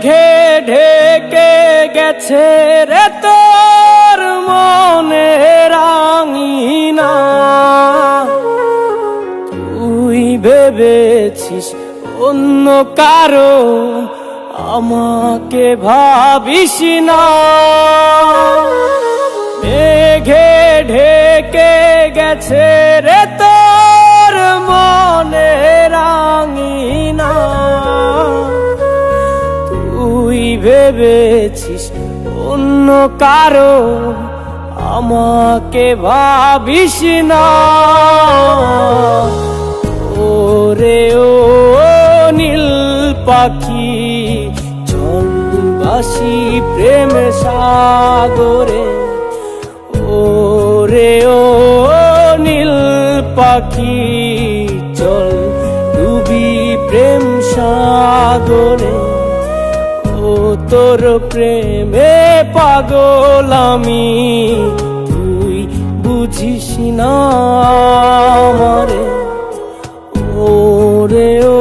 মেঘে ঢেকে গেছে রে তোর মনে রাঙিনা, তুই ভেবেছিস অন্য কারো, আমাকে ভাবিস না। মেঘে ঢেকে গেছে রে তোর মনে রাঙিনা, তুই ভেবেছিস অন্য কারো, আমাকে ভাবিস না। ওরে ও নীল পাখি, চল ভাসি প্রেম সাগরে। ওরে ও নীল পাখি, চল ডুবি প্রেম সাগরে। ও তোর প্রেমে পাগল আমি, তুই বুঝিস না আমারে। ওরে ও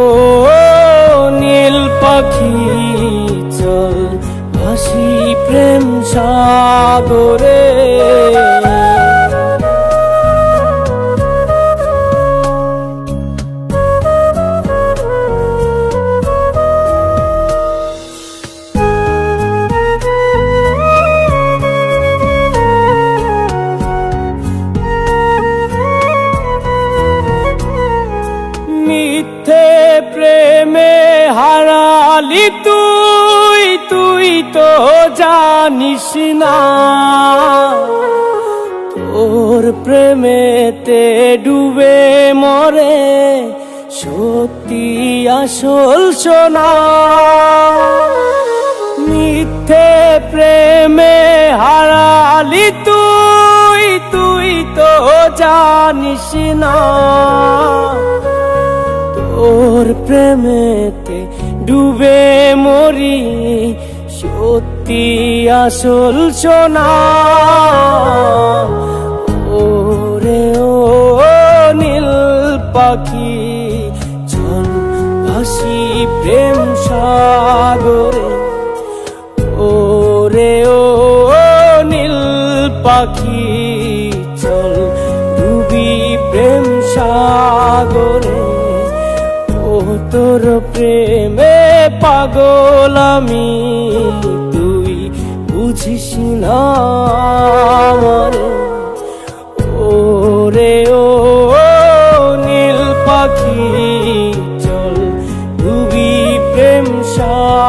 নীল পাখি, চল ভাসি প্রেম সাগরে। মিথ্যে প্রেমে হারালি তুই, তুই তো জানিস না। তোর প্রেমেতে ডুবে মরে সত্যি আসল সোনা। মিথ্যে প্রেমে হারালি তুই, তুই তো জানিস না। তোর প্রেমেতে ডুবে মরি সত্যি আসল সোনা। ওরে ও নীল পাখি, চল ভাসি প্রেম সাগরে। ওরে ও নীল পাখি, চল ডুবি প্রেম সাগরে। ও তোর প্রেমে পাগল আমি, তুই বুঝিস না আমারে। ওরে ও নীল পাখি, চল ডুবি প্রেম সাগরে।